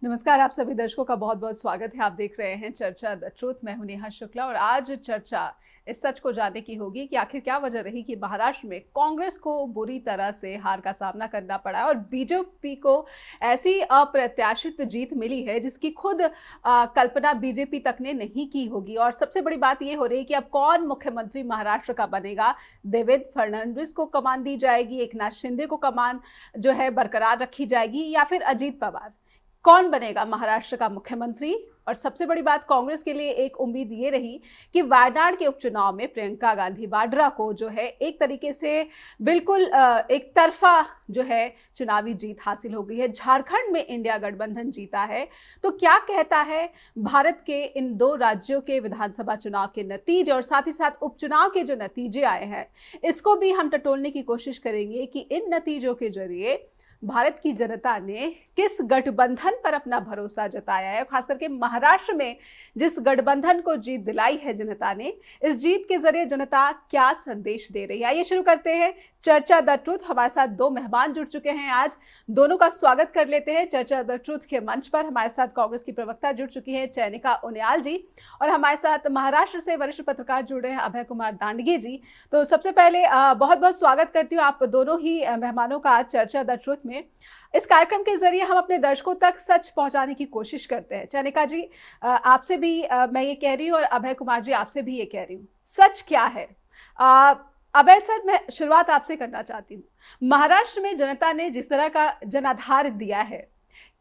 नमस्कार, आप सभी दर्शकों का बहुत बहुत स्वागत है। आप देख रहे हैं चर्चा द ट्रूथ। मैं हूं नेहा शुक्ला और आज चर्चा इस सच को जानने की होगी कि आखिर क्या वजह रही कि महाराष्ट्र में कांग्रेस को बुरी तरह से हार का सामना करना पड़ा और बीजेपी को ऐसी अप्रत्याशित जीत मिली है जिसकी खुद कल्पना बीजेपी तक ने नहीं की होगी। और सबसे बड़ी बात यह हो रही है कि अब कौन मुख्यमंत्री महाराष्ट्र का बनेगा। देवेंद्र फडणवीस को कमान दी जाएगी, एकनाथ शिंदे को कमान जो है बरकरार रखी जाएगी, या फिर अजीत पवार कौन बनेगा महाराष्ट्र का मुख्यमंत्री। और सबसे बड़ी बात कांग्रेस के लिए एक उम्मीद ये रही कि वायनाड के उपचुनाव में प्रियंका गांधी वाड्रा को जो है एक तरीके से बिल्कुल एक तरफा जो है चुनावी जीत हासिल हो गई है। झारखंड में इंडिया गठबंधन जीता है। तो क्या कहता है भारत के इन दो राज्यों के विधानसभा चुनाव के नतीजे और साथ ही साथ उपचुनाव के जो नतीजे आए हैं, इसको भी हम टटोलने की कोशिश करेंगे कि इन नतीजों के जरिए भारत की जनता ने किस गठबंधन पर अपना भरोसा जताया है। खास करके महाराष्ट्र में जिस गठबंधन को जीत दिलाई है जनता ने, इस जीत के जरिए जनता क्या संदेश दे रही है। आइए शुरू करते हैं चर्चा द ट्रूथ। हमारे साथ दो मेहमान जुड़ चुके हैं, आज दोनों का स्वागत कर लेते हैं। चर्चा द ट्रूथ के मंच पर हमारे साथ कांग्रेस की प्रवक्ता जुड़ चुकी है चयनिका उनियाल जी, और हमारे साथ महाराष्ट्र से वरिष्ठ पत्रकार जुड़े हैं अभय कुमार दांडगे जी। तो सबसे पहले बहुत बहुत स्वागत करती हूँ आप दोनों ही मेहमानों का आज चर्चा द ट्रूथ में। इस कार्यक्रम के जरिए हम अपने दर्शकों तक सच पहुंचाने की कोशिश करते हैं। चयनिका जी, आपसे भी मैं ये कह रही हूँ और अभय कुमार जी आपसे भी ये कह रही हूँ, सच क्या है। अभय सर, मैं शुरुआत आपसे करना चाहती हूँ। महाराष्ट्र में जनता ने जिस तरह का जनाधार दिया है,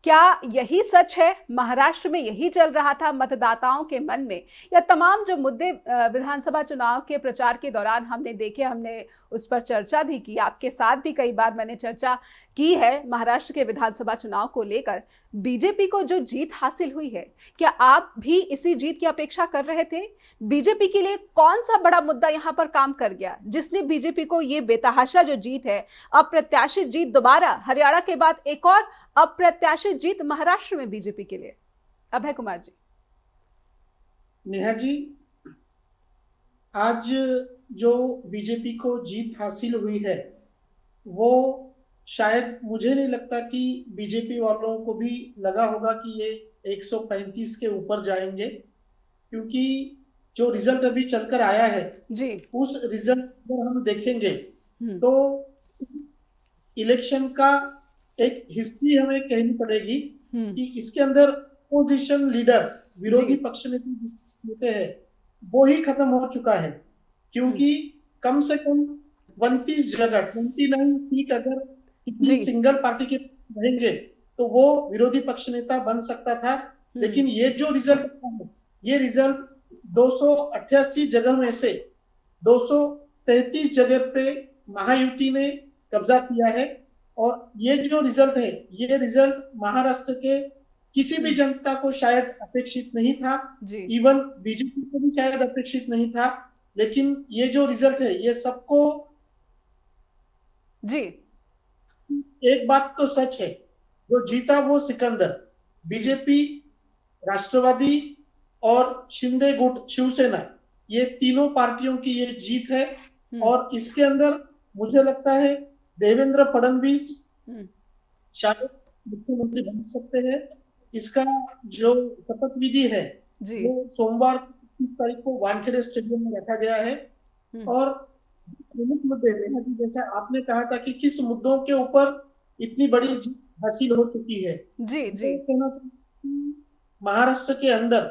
क्या यही सच है? महाराष्ट्र में यही चल रहा था मतदाताओं के मन में, या तमाम जो मुद्दे विधानसभा चुनाव के प्रचार के दौरान हमने देखे, हमने उस पर चर्चा भी की, आपके साथ भी कई बार मैंने चर्चा की है महाराष्ट्र के विधानसभा चुनाव को लेकर, बीजेपी को जो जीत हासिल हुई है, क्या आप भी इसी जीत की अपेक्षा कर रहे थे? बीजेपी के लिए कौन सा बड़ा मुद्दा यहां पर काम कर गया जिसने बीजेपी को ये बेतहाशा जो जीत है, अप्रत्याशित जीत, दोबारा हरियाणा के बाद एक और अप्रत्याशित जीत महाराष्ट्र में बीजेपी के लिए? अभय कुमार जी। नेहा जी, आज जो बीजेपी को जीत हासिल हुई है वो शायद, मुझे नहीं लगता कि बीजेपी वालों को भी लगा होगा कि ये 135 के ऊपर जाएंगे, क्योंकि जो रिजल्ट अभी चलकर आया है जी, उस रिजल्ट अगर हम देखेंगे तो इलेक्शन का एक हिस्ट्री हमें कहनी पड़ेगी कि इसके अंदर अपोजिशन लीडर, विरोधी पक्ष नेता होते हैं, वो ही खत्म हो चुका है। क्योंकि कम से कम 29 जगह, 29 सीट अगर किसी सिंगल पार्टी के रहेंगे तो वो विरोधी पक्ष नेता बन सकता था। लेकिन ये जो रिजल्ट है, ये रिजल्ट 288 जगह में से 233 जगह पे महायुति ने कब्जा किया है। और ये जो रिजल्ट है, ये रिजल्ट महाराष्ट्र के किसी भी जनता को शायद अपेक्षित नहीं था, इवन बीजेपी को भी शायद अपेक्षित नहीं था। लेकिन ये जो रिजल्ट है, ये सबको जी, एक बात तो सच है, जो जीता वो सिकंदर, बीजेपी, राष्ट्रवादी और शिंदे गुट, शिवसेना, ये तीनों पार्टियों की ये जीत है। और इसके अंदर मुझे लगता है देवेंद्र फडणवीस शायद मुख्यमंत्री बन सकते हैं। इसका जो शपथ विधि है वो सोमवार 30 तारीख को वानखेड़े स्टेडियम में रखा गया है। और प्रमुख मुद्दे, जैसा आपने कहा था कि किस मुद्दों के ऊपर इतनी बड़ी जीत हासिल हो चुकी है, जी जी, महाराष्ट्र के अंदर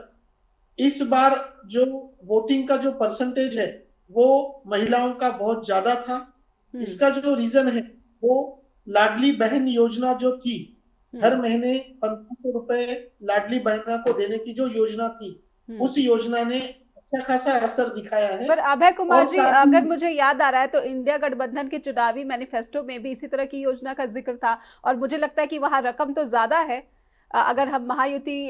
इस बार जो वोटिंग का जो परसेंटेज है वो महिलाओं का बहुत ज्यादा था। इसका जो रीजन है वो लाडली बहन योजना जो थी, हर महीने 1500 रुपए लाडली बहना को देने की जो योजना थी, उस योजना ने अच्छा खासा असर दिखाया है। पर अभय कुमार जी, अगर मुझे याद आ रहा है तो इंडिया गठबंधन के चुनावी मैनिफेस्टो में भी इसी तरह की योजना का जिक्र था, और मुझे लगता है कि वहां रकम तो ज्यादा है। अगर हम महायुति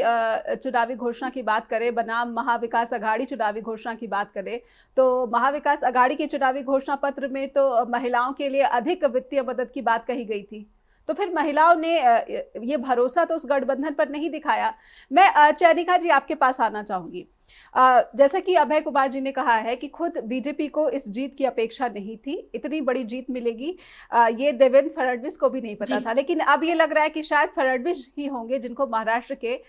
चुनावी घोषणा की बात करें बनाम महाविकास अघाड़ी चुनावी घोषणा की बात करें, तो महाविकास अघाड़ी के चुनावी घोषणा पत्र में तो महिलाओं के लिए अधिक वित्तीय मदद की बात कही गई थी। तो फिर महिलाओं ने ये भरोसा तो उस गठबंधन पर नहीं दिखाया। मैं चयनिका जी आपके पास आना चाहूंगी। जैसा कि अभय कुमार जी ने कहा है कि खुद बीजेपी को इस जीत की अपेक्षा नहीं थी, इतनी बड़ी जीत मिलेगी ये देवेंद्र फडणवीस को भी नहीं पता था, लेकिन अब ये लग रहा है कि शायद फडणवीस ही होंगे जिनको महाराष्ट्र के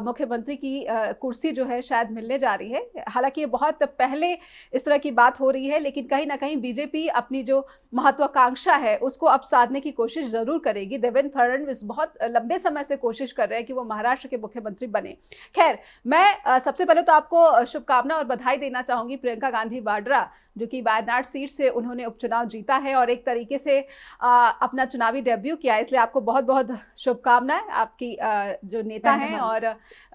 मुख्यमंत्री की कुर्सी जो है शायद मिलने जा रही है। हालांकि ये बहुत पहले इस तरह की बात हो रही है, लेकिन कहीं ना कहीं बीजेपी अपनी जो महत्वाकांक्षा है उसको अब साधने की कोशिश जरूर करेगी। देवेंद्र फडणवीस बहुत लंबे समय से कोशिश कर रहे हैं कि वो महाराष्ट्र के मुख्यमंत्री बने। खैर, मैं सबसे पहले तो आपको शुभकामना और बधाई देना चाहूंगी प्रियंका गांधी वाड्रा, जो कि वायनाड सीट से उन्होंने उपचुनाव जीता है और एक तरीके से अपना चुनावी डेब्यू किया, इसलिए आपको बहुत बहुत शुभकामनाएं। आपकी जो नेता हैं और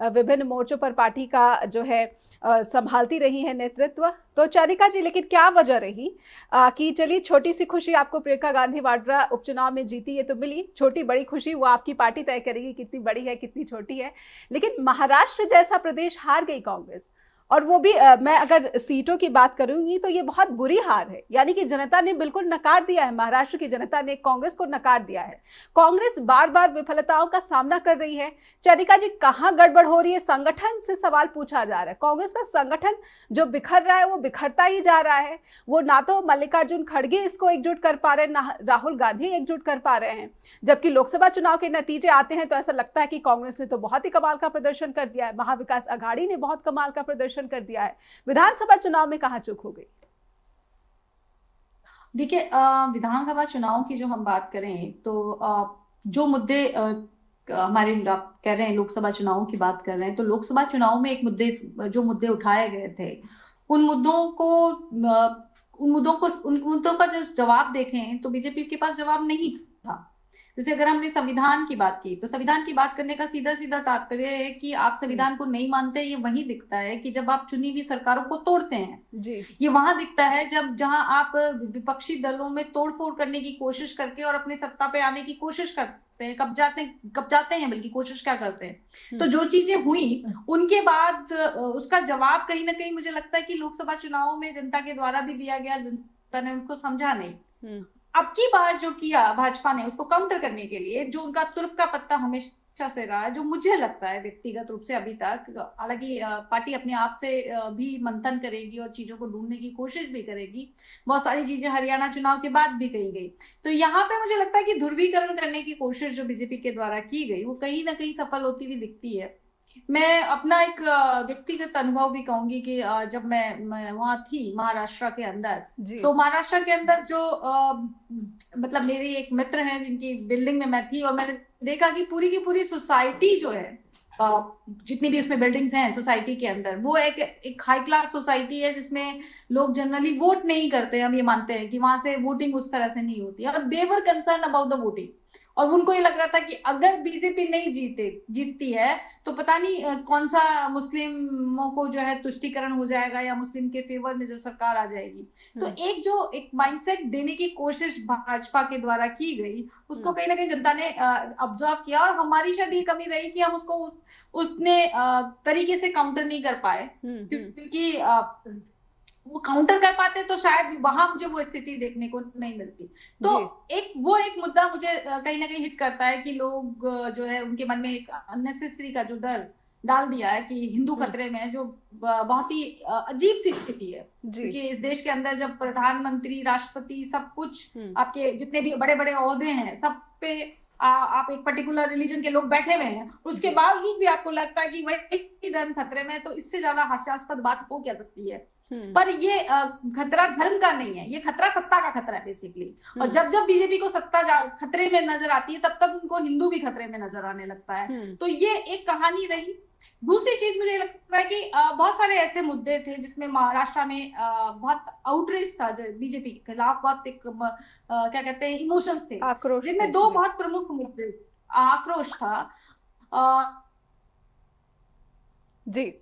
विभिन्न मोर्चों पर पार्टी का जो है संभालती रही है नेतृत्व। तो चारिका जी, लेकिन क्या वजह रही कि चलिए छोटी सी खुशी आपको प्रियंका गांधी वाड्रा उपचुनाव में जीती, ये तो मिली, छोटी बड़ी खुशी वो आपकी पार्टी तय करेगी कितनी बड़ी है कितनी छोटी है, लेकिन महाराष्ट्र जैसा प्रदेश हार गई कांग्रेस, और वो भी मैं अगर सीटों की बात करूंगी तो ये बहुत बुरी हार है। यानी कि जनता ने बिल्कुल नकार दिया है, महाराष्ट्र की जनता ने कांग्रेस को नकार दिया है। कांग्रेस बार बार विफलताओं का सामना कर रही है। चारिका जी, कहां गड़बड़ हो रही है? संगठन से सवाल पूछा जा रहा है। कांग्रेस का संगठन जो बिखर रहा है वो बिखरता ही जा रहा है। वो ना तो मल्लिकार्जुन खड़गे इसको एकजुट कर पा रहे हैं, ना राहुल गांधी एकजुट कर पा रहे हैं। जबकि लोकसभा चुनाव के नतीजे आते हैं तो ऐसा लगता है कि कांग्रेस ने तो बहुत ही कमाल का प्रदर्शन कर दिया है, महाविकास आघाड़ी ने बहुत कमाल का प्रदर्शन कर दिया है। विधानसभा चुनाव में कहां चूक हो गई? देखिए, विधानसभा चुनाव की जो हम बात करें तो जो मुद्दे हमारे आप कह रहे हैं लोकसभा चुनाव की बात कर रहे हैं, तो लोकसभा चुनाव में जो मुद्दे उठाए गए थे उन मुद्दों का जो जवाब देखें तो बीजेपी के पास जवाब नहीं था। जैसे अगर हमने संविधान की बात की तो संविधान की बात करने का सीधा सीधा तात्पर्य है कि आप संविधान को नहीं मानते। ये वही दिखता है कि जब आप चुनी हुई सरकारों को तोड़ते हैं जी। ये वहां दिखता है जहां आप विपक्षी दलों में तोड़फोड़ करने की कोशिश करके और अपनी सत्ता पे आने की कोशिश करते हैं, कब्जाते हैं, बल्कि कोशिश क्या करते हैं। तो जो चीजें हुई उनके बाद उसका जवाब कहीं ना कहीं मुझे लगता है कि लोकसभा चुनाव में जनता के द्वारा भी दिया गया, जनता ने उनको समझा नहीं। अब की बार जो किया भाजपा ने उसको काउंटर करने के लिए, जो उनका तुर्क का पत्ता हमेशा से रहा है, जो मुझे लगता है व्यक्तिगत रूप से अभी तक, हालांकि पार्टी अपने आप से भी मंथन करेगी और चीजों को ढूंढने की कोशिश भी करेगी, बहुत सारी चीजें हरियाणा चुनाव के बाद भी कही गई। तो यहाँ पे मुझे लगता है कि ध्रुवीकरण करने की कोशिश जो बीजेपी के द्वारा की गई वो कहीं ना कहीं सफल होती हुई दिखती है। मैं अपना एक व्यक्तिगत अनुभव भी कहूंगी कि जब मैं वहां थी महाराष्ट्र के अंदर, तो महाराष्ट्र के अंदर जो मतलब मेरी एक मित्र हैं जिनकी बिल्डिंग में मैं थी, और मैंने देखा कि पूरी की पूरी सोसाइटी जो है, जितनी भी उसमें बिल्डिंग्स हैं सोसाइटी के अंदर, वो एक हाई क्लास सोसाइटी है जिसमें लोग जनरली वोट नहीं करते। हम ये मानते हैं कि वहां से वोटिंग उस तरह से नहीं होती है, और they were concern about the voting. और उनको ये लग रहा था कि अगर बीजेपी नहीं जीतती है तो पता नहीं कौन सा मुस्लिमों को जो है तुष्टीकरण हो जाएगा या मुस्लिम के फेवर में जो सरकार आ जाएगी। तो एक माइंडसेट देने की कोशिश भाजपा के द्वारा की गई, उसको कहीं ना कहीं जनता ने ऑब्जर्व किया, और हमारी शायद ये कमी रही कि हम उसको उतने तरीके से काउंटर नहीं कर पाए, क्योंकि वो काउंटर कर पाते तो शायद वहां मुझे वो स्थिति देखने को नहीं मिलती। तो एक मुद्दा मुझे कहीं ना कहीं हिट करता है कि लोग जो है उनके मन में एक अननेसेसरी का जो डर डाल दिया है कि हिंदू खतरे में है, जो बहुत ही अजीब सी स्थिति है। क्योंकि इस देश के अंदर जब प्रधानमंत्री, राष्ट्रपति, सब कुछ आपके जितने भी बड़े बड़े ओहदे हैं सब पे आप एक पर्टिकुलर रिलीजन के लोग बैठे हुए हैं, उसके बावजूद भी आपको लगता है कि वही धर्म खतरे में है, तो इससे ज्यादा हास्यास्पद बात हो क्या सकती है। पर ये खतरा धर्म का नहीं है, ये खतरा सत्ता का खतरा है बेसिकली। और जब बीजेपी को सत्ता खतरे में नजर आती है तब उनको हिंदू भी खतरे में नजर आने लगता है। तो ये एक कहानी रही। दूसरी चीज मुझे लगता है कि बहुत सारे ऐसे मुद्दे थे जिसमें महाराष्ट्र में बहुत आउटरीच था, जो बीजेपी के खिलाफ बहुत एक क्या कहते हैं इमोशंस थे, जिनमें दो बहुत प्रमुख मुद्दे, आक्रोश था। जी,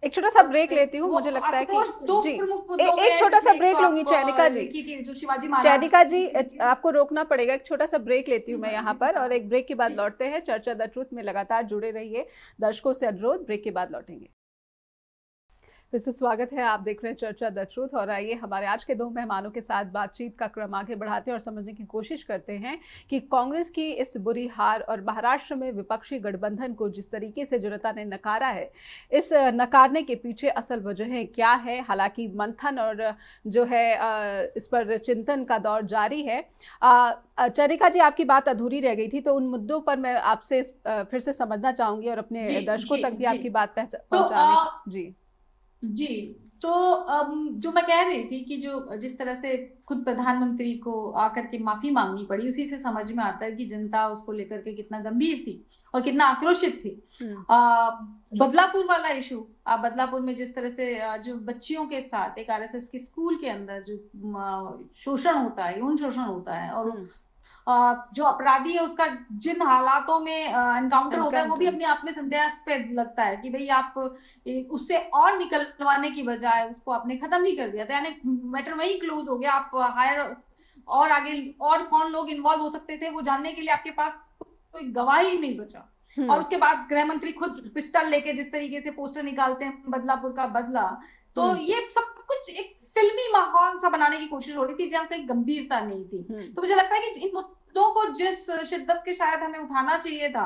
एक छोटा सा ब्रेक लेती हूँ, मुझे लगता है कि जी एक छोटा सा ब्रेक लूंगी। चैनिका जी आपको रोकना पड़ेगा, एक छोटा सा ब्रेक लेती हूँ मैं यहाँ पर, और एक ब्रेक के बाद लौटते हैं। चर्चा द ट्रूथ में लगातार जुड़े रहिए, दर्शकों से अनुरोध, ब्रेक के बाद लौटेंगे। फिर से स्वागत है। आप देख रहे हैं चर्चा द ट्रूथ और आइए हमारे आज के दो मेहमानों के साथ बातचीत का क्रम आगे बढ़ाते हैं और समझने की कोशिश करते हैं कि कांग्रेस की इस बुरी हार और महाराष्ट्र में विपक्षी गठबंधन को जिस तरीके से जनता ने नकारा है, इस नकारने के पीछे असल वजह क्या है। हालांकि मंथन और जो है इस पर चिंतन का दौर जारी है। चरिका जी, आपकी बात अधूरी रह गई थी, तो उन मुद्दों पर मैं आपसे फिर से समझना चाहूंगी और अपने दर्शकों तक भी आपकी बात पहुंचाने। जी, तो जो मैं कह रही थी कि जो जिस तरह से खुद प्रधानमंत्री को आकर के माफी मांगनी पड़ी, उसी से समझ में आता है कि जनता उसको लेकर के कितना गंभीर थी और कितना आक्रोशित थी। बदलापुर वाला इशू, बदलापुर में जिस तरह से जो बच्चियों के साथ एक आरएसएस के स्कूल के अंदर जो शोषण होता है, यौन शोषण होता है, और जो अपराधी है उसका जिन हालातों में एनकाउंटर होता है, वो भी अपने आप में संदेहास्पद लगता है कि भाई आप उससे और निकलवाने की बजाय उसको आपने खत्म ही कर दिया था, यानी मैटर वही क्लोज हो गया। आप हायर और आगे और कौन लोग इन्वॉल्व हो सकते थे वो जानने के लिए आपके पास कोई गवाह ही नहीं बचा। और उसके बाद गृह मंत्री खुद पिस्टल लेके जिस तरीके से पोस्टर निकालते हैं बदलापुर का बदला, तो ये सब कुछ एक फिल्मी माहौल सा बनाने की कोशिश हो रही थी जहाँ कहीं गंभीरता नहीं थी। तो मुझे लगता है कि इन मुद्दों को जिस शिद्दत के शायद हमें उठाना चाहिए था,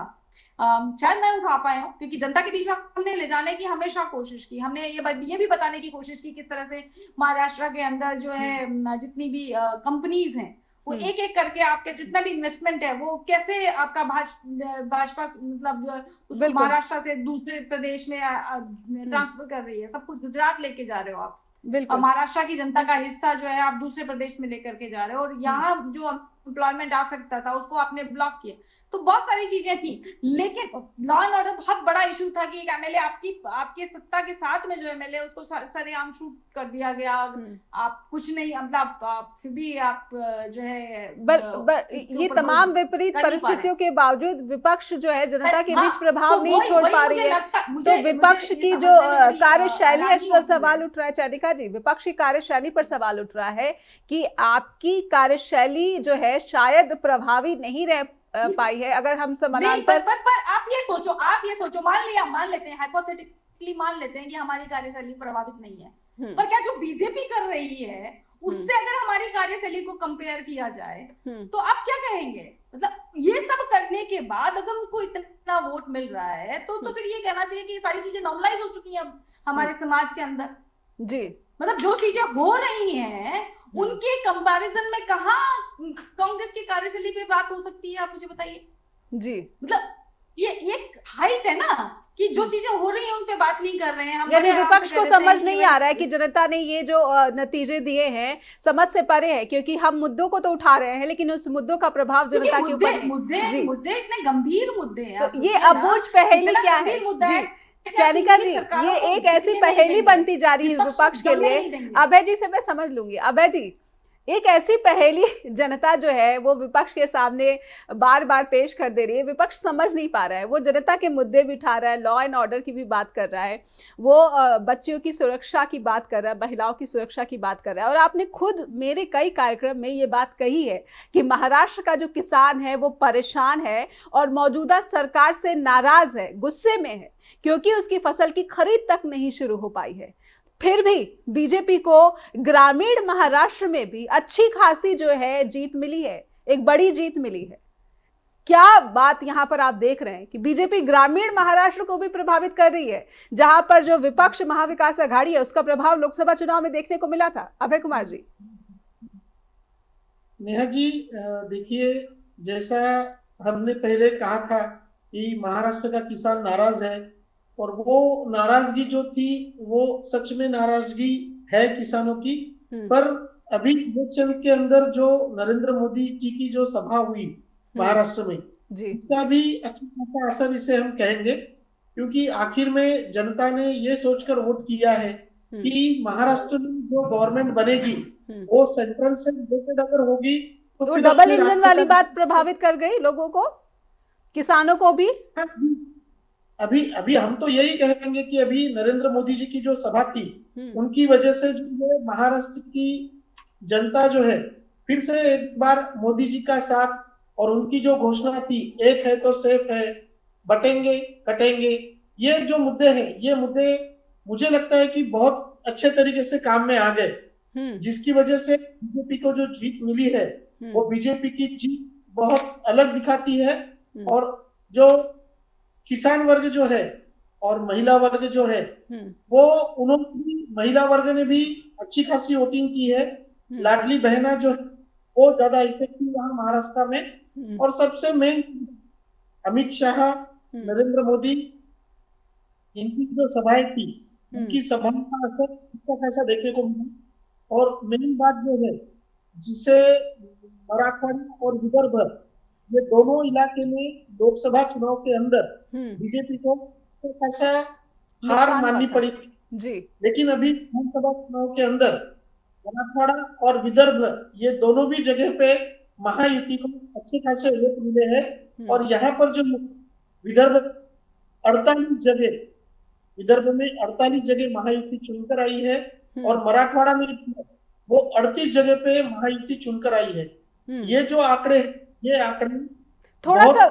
शायद नहीं उठा पाए हो, क्योंकि जनता के बीच में हमने ले जाने की हमेशा कोशिश की। हमने ये भी बताने की कोशिश की किस तरह से महाराष्ट्र के अंदर जो है जितनी भी कंपनीज हैं वो एक एक करके आपके जितना भी इन्वेस्टमेंट है वो कैसे आपका भाजपा मतलब महाराष्ट्र से दूसरे प्रदेश में ट्रांसफर कर रही है। सब कुछ गुजरात लेके जा रहे हो आप, महाराष्ट्र की जनता का हिस्सा जो है आप दूसरे प्रदेश में लेकर के जा रहे हो, और यहाँ जो एम्प्लॉयमेंट आ सकता था उसको आपने ब्लॉक किया। तो बहुत सारी चीजें थी, लेकिन लॉ एंड ऑर्डर बहुत बड़ा इशू था कि एक एमएलए आपके सत्ता के साथ में जो एमएलए उसको सरेआम शूट कर दिया गया। आप कुछ नहीं, मतलब फिर भी आप जो है ये तमाम विपरीत परिस्थितियों के बावजूद विपक्ष जो है जनता के बीच प्रभाव नहीं छोड़ पा रही है। तो विपक्ष की जो कार्यशैली है, इस पर सवाल उठ रहा है। चरिका जी, विपक्ष की कार्यशैली पर सवाल उठ रहा है कि आपकी कार्यशैली जो है शायद प्रभावी नहीं रह पाई है। अगर हम समानांतर पर आप ये सोचो, मान लेते हैं हाइपोथेटिकली, मान लेते हैं कि हमारी कार्यशैली प्रभावित नहीं है, पर क्या जो बीजेपी कर रही है उससे अगर हमारी कार्यशैली को कंपेयर किया जाए तो आप क्या कहेंगे? मतलब ये सब करने के बाद अगर उनको इतना वोट मिल रहा है तो फिर ये कहना चाहिए कि ये सारी चीजें नॉर्मलाइज हो चुकी हैं अब हमारे समाज के अंदर। जी, मतलब जो चीजें हो रही हैं उनके कंपैरिजन में कहाँ कांग्रेस की कार्यशैली पे बात हो सकती है, आप मुझे बताइए। जी, मतलब ये एक हाइट है ना कि जो चीजें हो रही हैं उन पे बात नहीं कर रहे हैं हम। यानी विपक्ष को समझ नहीं आ रहा है कि जनता ने ये जो नतीजे दिए हैं समझ से परे है, क्योंकि हम मुद्दों को तो उठा रहे हैं लेकिन उस मुद्दों का प्रभाव जनता के ऊपर मुद्दे इतने गंभीर मुद्दे हैं। तो ये अबूझ पहेली क्या है? चरिका जी, ये एक ऐसी पहेली बनती जा रही है विपक्ष के लिए। अभय जी से मैं समझ लूंगी। अभय जी, एक ऐसी पहेली जनता जो है वो विपक्ष के सामने बार बार पेश कर दे रही है, विपक्ष समझ नहीं पा रहा है। वो जनता के मुद्दे भी उठा रहा है, लॉ एंड ऑर्डर की भी बात कर रहा है, वो बच्चियों की सुरक्षा की बात कर रहा है, महिलाओं की सुरक्षा की बात कर रहा है। और आपने खुद मेरे कई कार्यक्रम में ये बात कही है कि महाराष्ट्र का जो किसान है वो परेशान है और मौजूदा सरकार से नाराज है, गुस्से में है, क्योंकि उसकी फसल की खरीद तक नहीं शुरू हो पाई है। फिर भी बीजेपी को ग्रामीण महाराष्ट्र में भी अच्छी खासी जो है जीत मिली है, एक बड़ी जीत मिली है। क्या बात यहां पर आप देख रहे हैं कि बीजेपी ग्रामीण महाराष्ट्र को भी प्रभावित कर रही है, जहां पर जो विपक्ष महाविकास आघाड़ी है उसका प्रभाव लोकसभा चुनाव में देखने को मिला था। अभय कुमार जी। नेहा जी, देखिए, जैसा हमने पहले कहा था कि महाराष्ट्र का किसान नाराज है, और वो नाराजगी जो थी वो सच में नाराजगी है किसानों की। पर अभी इलेक्शन के अंदर जो नरेंद्र मोदी जी की जो सभा हुई महाराष्ट्र में, इसका भी अच्छा खासा असर इसे हम कहेंगे, क्योंकि आखिर में जनता ने ये सोचकर वोट किया है कि महाराष्ट्र में जो गवर्नमेंट बनेगी वो सेंट्रल से रिलेटेड अगर होगी तो डबल इंजन वाली बात प्रभावित कर गई लोगों को, किसानों को भी। अभी हम तो यही कहेंगे कि अभी नरेंद्र मोदी जी की जो सभा थी उनकी वजह से जो है महाराष्ट्र की जनता जो है फिर से एक बार मोदी जी का साथ, और उनकी जो घोषणा थी एक है तो सेफ है, बटेंगे कटेंगे, ये जो मुद्दे हैं ये मुद्दे मुझे लगता है कि बहुत अच्छे तरीके से काम में आ गए, जिसकी वजह से बीजेपी को जो जीत मिली है वो बीजेपी की जीत बहुत अलग दिखाती है। और जो किसान वर्ग जो है और महिला वर्ग जो है वो उन्होंने महिला वर्ग ने भी अच्छी खासी वोटिंग की है। लाडली बहना जो है वो ज्यादा इफेक्टिव रहा महाराष्ट्र में। और सबसे मेन अमित शाह, नरेंद्र मोदी, इनकी जो सभाएं थी उनकी सभाओं का असर अच्छा खासा देखने को मिला। और मेन बात जो है जिसे मराठवाड़ा और विदर्भ ये दोनों इलाके में लोकसभा चुनाव के अंदर बीजेपी को ऐसा हार माननी पड़ी थी जी। लेकिन अभी विधानसभा चुनाव के अंदर मराठवाड़ा और विदर्भ ये दोनों भी जगह पे महायुति को अच्छे खासे वोट मिले हैं। और यहाँ पर जो विदर्भ 48 जगह, विदर्भ में 48 जगह महायुति चुनकर आई है और मराठवाड़ा में वो 38 जगह पे महायुति चुनकर आई है। ये जो आंकड़े, ये आंकड़े थोड़ा सा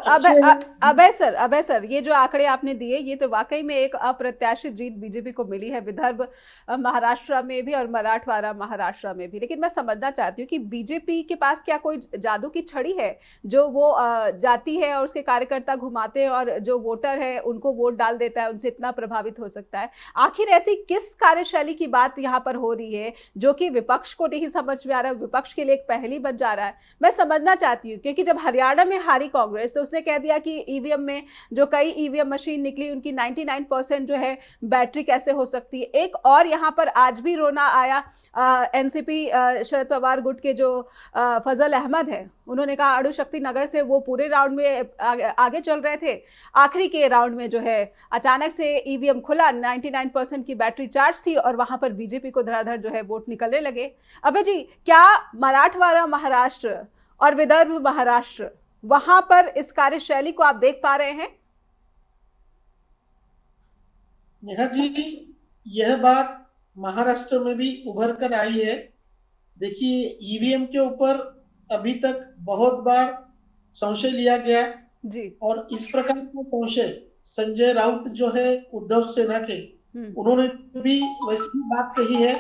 अभय सर ये जो आंकड़े आपने दिए ये तो वाकई में एक अप्रत्याशित जीत बीजेपी को मिली है, विदर्भ महाराष्ट्र में भी और मराठवाड़ा महाराष्ट्र में भी। लेकिन मैं समझना चाहती हूँ कि बीजेपी के पास क्या कोई जादू की छड़ी है जो वो जाती है और उसके कार्यकर्ता घुमाते हैं और जो वोटर है उनको वोट डाल देता है, उनसे इतना प्रभावित हो सकता है? आखिर ऐसी किस कार्यशैली की बात यहाँ पर हो रही है जो कि विपक्ष को नहीं समझ में आ रहा है, विपक्ष के लिए एक पहेली बन जा रहा है? मैं समझना चाहती हूँ क्योंकि जब हरियाणा में हारी कांग्रेस तो उसने कह दिया कि ईवीएम में जो कई ईवीएम मशीन निकली उनकी 99% जो है बैटरी कैसे हो सकती है। एक और यहाँ पर आज भी रोना आया एनसीपी शरद पवार गुट के जो फजल अहमद है, उन्होंने कहा अणुशक्ति नगर से वो पूरे राउंड में आगे चल रहे थे, आखिरी के राउंड में जो है अचानक से ईवीएम खुला, 99% की बैटरी चार्ज थी और वहां पर बीजेपी को धड़ाधड़ जो है वोट निकलने लगे। अबे जी, क्या मराठवाड़ा महाराष्ट्र और विदर्भ महाराष्ट्र वहां पर इस कार्यशैली को आप देख पा रहे हैं? नेहा जी, यह बात महाराष्ट्र में भी उभर कर आई है। देखिए, ईवीएम के ऊपर अभी तक बहुत बार संशय लिया गया जी, और इस प्रकार का संशय संजय राउत जो है उद्धव सेना के, उन्होंने भी वैसी बात कही है।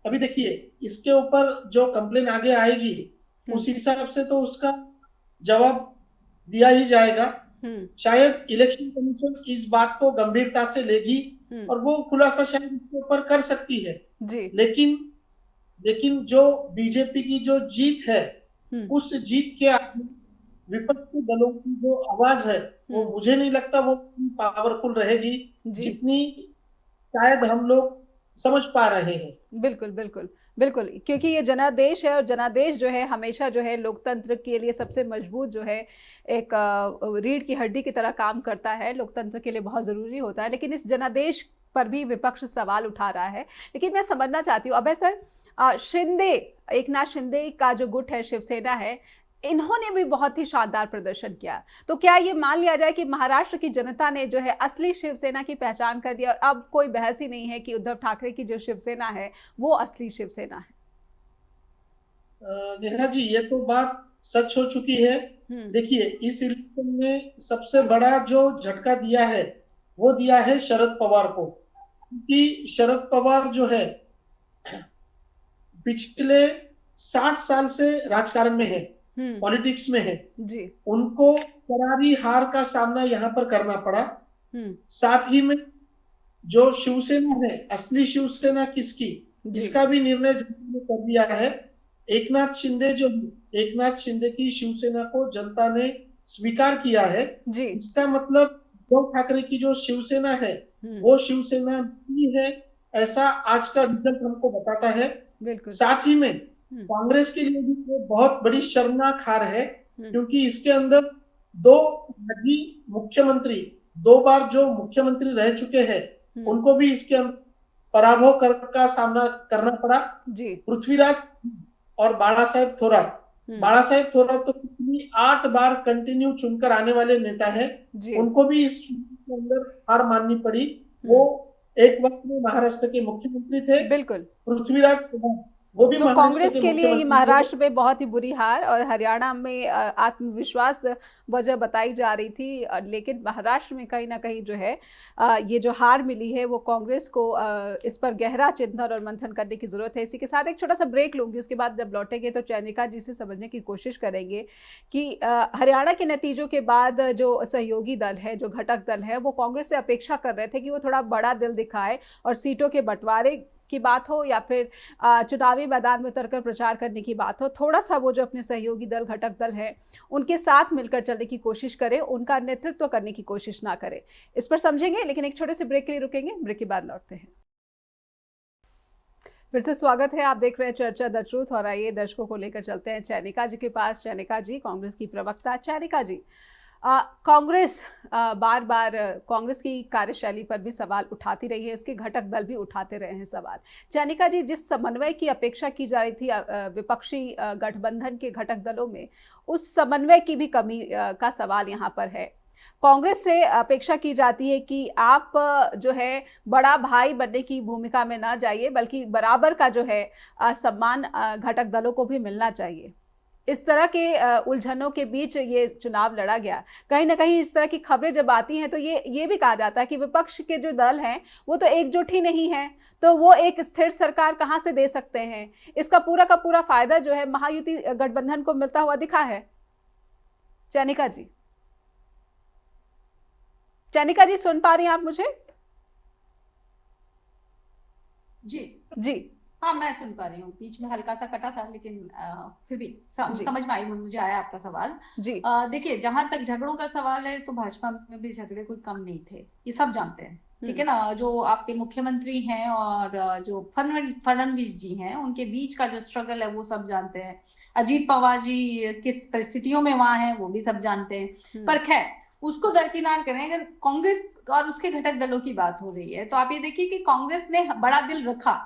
अभी देखिए, इसके ऊपर जो कंप्लेन आगे आएगी उस हिसाब से तो उसका जवाब दिया ही जाएगा। शायद इलेक्शन कमीशन इस बात को गंभीरता से लेगी और वो खुलासा शायद इसके ऊपर कर सकती है जी। लेकिन जो बीजेपी की जो जीत है उस जीत के आगे विपक्षी दलों की जो आवाज है वो मुझे नहीं लगता वो पावरफुल रहेगी जितनी शायद हम लोग समझ पा रहे हैं। बिल्कुल बिल्कुल बिल्कुल, क्योंकि ये जनादेश है और जनादेश जो है हमेशा जो है लोकतंत्र के लिए सबसे मजबूत जो है एक रीढ़ की हड्डी की तरह काम करता है, लोकतंत्र के लिए बहुत ज़रूरी होता है। लेकिन इस जनादेश पर भी विपक्ष सवाल उठा रहा है। लेकिन मैं समझना चाहती हूँ अभय सर, शिंदे, एकनाथ शिंदे का जो गुट है, शिवसेना है, इन्होंने भी बहुत ही शानदार प्रदर्शन किया। तो क्या ये मान लिया जाए कि महाराष्ट्र की जनता ने जो है असली शिवसेना की पहचान कर दिया और अब कोई बहस ही नहीं है कि उद्धव ठाकरे की जो शिवसेना है वो असली शिवसेना है? नेहा जी, ये तो बात सच हो चुकी है। देखिए, इस इलेक्शन में सबसे बड़ा जो झटका दिया है वो दिया है शरद पवार को, क्योंकि शरद पवार जो है पिछले 60 साल से राजकारण में है, पॉलिटिक्स में है जी। उनको करारी हार का सामना यहाँ पर करना पड़ा। साथ ही में जो शिवसेना है, असली शिवसेना किसकी, इसका भी निर्णय जनता ने कर दिया है। एकनाथ शिंदे की शिवसेना को जनता ने स्वीकार किया है जी। इसका मतलब उद्धव ठाकरे की जो शिवसेना है वो शिवसेना नहीं है, ऐसा आज का रिजल्ट हमको बताता है। साथ ही में कांग्रेस के लिए भी ये बहुत बड़ी शर्मनाक हार है, क्योंकि इसके अंदर दो माजी मुख्यमंत्री, 2 बार जो मुख्यमंत्री रह चुके हैं उनको भी इसके अंदर पराभव का सामना करना पड़ा जी। पृथ्वीराज और बाला साहेब थोरात तो पिछली 8 बार कंटिन्यू चुनकर आने वाले नेता है, उनको भी इस चुनाव के अंदर हार माननी पड़ी। वो एक वक्त में महाराष्ट्र के मुख्यमंत्री थे। बिल्कुल। पृथ्वीराज वो भी तो महाराष्ट्र कांग्रेस के लिए ये मुख्यमंत्री महाराष्ट्र में बहुत ही बुरी हार, और हरियाणा में आत्मविश्वास वजह बताई जा रही थी, लेकिन महाराष्ट्र में कहीं ना कहीं जो है ये जो हार मिली है वो कांग्रेस को इस पर गहरा चिंतन और मंथन करने की जरूरत है। इसी के साथ एक छोटा सा ब्रेक लूंगी, उसके बाद जब लौटेंगे तो चयनिका जी से समझने की कोशिश करेंगे कि हरियाणा के नतीजों के बाद जो सहयोगी दल है, जो घटक दल है, वो कांग्रेस से अपेक्षा कर रहे थे कि वो थोड़ा बड़ा दिल दिखाए और सीटों के बंटवारे की बात हो या फिर चुनावी मैदान में उतरकर प्रचार करने की बात हो, थोड़ा सा वो जो अपने सहयोगी दल, घटक दल है, उनके साथ मिलकर चलने की कोशिश करे, उनका नेतृत्व करने की कोशिश ना करे। इस पर समझेंगे, लेकिन एक छोटे से ब्रेक के लिए रुकेंगे, ब्रेक के बाद लौटते हैं। फिर से स्वागत है, आप देख रहे हैं चर्चा द ट्रूथ, और आइए दर्शकों को लेकर चलते हैं चयनिका जी के पास। चयनिका जी, कांग्रेस की प्रवक्ता। चयनिका जी, कांग्रेस बार बार कांग्रेस की कार्यशैली पर भी सवाल उठाती रही है, उसके घटक दल भी उठाते रहे हैं सवाल। चयनिका जी, जिस समन्वय की अपेक्षा की जा रही थी विपक्षी गठबंधन के घटक दलों में, उस समन्वय की भी कमी का सवाल यहाँ पर है। कांग्रेस से अपेक्षा की जाती है कि आप जो है बड़ा भाई बनने की भूमिका में ना जाइए, बल्कि बराबर का जो है सम्मान घटक दलों को भी मिलना चाहिए। इस तरह के उलझनों के बीच ये चुनाव लड़ा गया। कहीं ना कहीं इस तरह की खबरें जब आती हैं तो ये भी कहा जाता है कि विपक्ष के जो दल हैं वो तो एकजुट ही नहीं है, तो वो एक स्थिर सरकार कहां से दे सकते हैं। इसका पूरा का पूरा फायदा जो है महायुति गठबंधन को मिलता हुआ दिखा है। चयनिका जी, चयनिका जी, सुन पा रही हैं आप मुझे? जी, हाँ, मैं सुन पा रही हूँ। बीच में हल्का सा कटा था, लेकिन फिर भी समझ में आई, मुझे आया आपका सवाल। जी, देखिए, जहां तक झगड़ों का सवाल है तो भाजपा में भी झगड़े कोई कम नहीं थे, ये सब जानते हैं, ठीक है ना। जो आपके मुख्यमंत्री हैं और जो फडणवीस जी हैं, उनके बीच का जो स्ट्रगल है वो सब जानते हैं। अजीत पवार जी किस परिस्थितियों में वहां हैं वो भी सब जानते हैं। पर खैर, उसको दरकिनार करें, अगर कांग्रेस और उसके घटक दलों की बात हो रही है तो आप ये देखिए कि कांग्रेस ने बड़ा दिल रखा।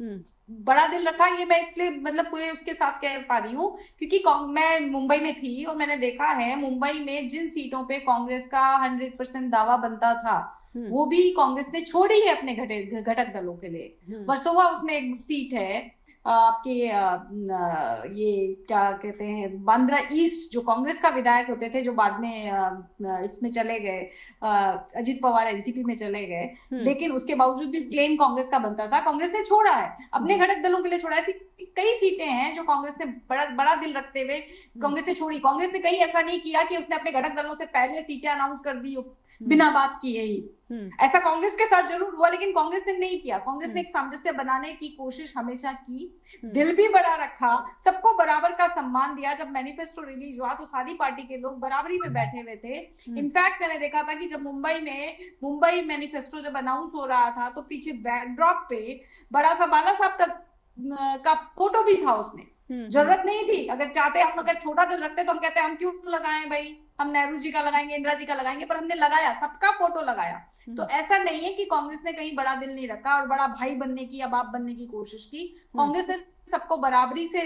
ये मैं इसलिए मतलब पूरे उसके साथ कह पा रही हूँ क्योंकि मैं मुंबई में थी और मैंने देखा है मुंबई में जिन सीटों पे कांग्रेस का 100% दावा बनता था वो भी कांग्रेस ने छोड़ी है अपने घटक दलों के लिए। वर्सोवा उसमें एक सीट है, आपके ये क्या कहते हैं, बांद्रा ईस्ट, जो कांग्रेस का विधायक होते थे, जो बाद में इसमें चले गए, अजीत पवार एनसीपी में चले गए, लेकिन उसके बावजूद भी क्लेम कांग्रेस का बनता था, कांग्रेस ने छोड़ा है, अपने घटक दलों के लिए छोड़ा है। ऐसी कई सीटें हैं जो कांग्रेस ने बड़ा दिल रखते हुए कांग्रेस ने छोड़ी। कांग्रेस ने कहीं ऐसा नहीं किया कि उसने अपने घटक दलों से पहले सीटें अनाउंस कर दी बिना बात किए ही। ऐसा कांग्रेस के साथ जरूर हुआ, लेकिन कांग्रेस ने नहीं किया। कांग्रेस ने एक सामंजस्य बनाने की कोशिश हमेशा की, दिल भी बड़ा रखा, सबको बराबर का सम्मान दिया। जब मैनिफेस्टो रिलीज हुआ तो सारी पार्टी के लोग बराबरी में बैठे हुए थे। इनफैक्ट मैंने देखा था कि जब मुंबई मैनिफेस्टो जब अनाउंस हो रहा था तो पीछे बैकड्रॉप पे बड़ा सा बाला साहब का फोटो भी था उसमें। जरूरत नहीं थी, अगर चाहते हम अगर छोटा दिल रखते तो हम कहते हम क्यों लगाएं भाई, हम नेहरू जी का लगाएंगे, इंदिरा जी का लगाएंगे, पर हमने लगाया, सबका फोटो लगाया। तो ऐसा नहीं है कि कांग्रेस ने कहीं बड़ा दिल नहीं रखा और बड़ा भाई बनने की या बाप बनने की कोशिश की। कांग्रेस ने सबको बराबरी से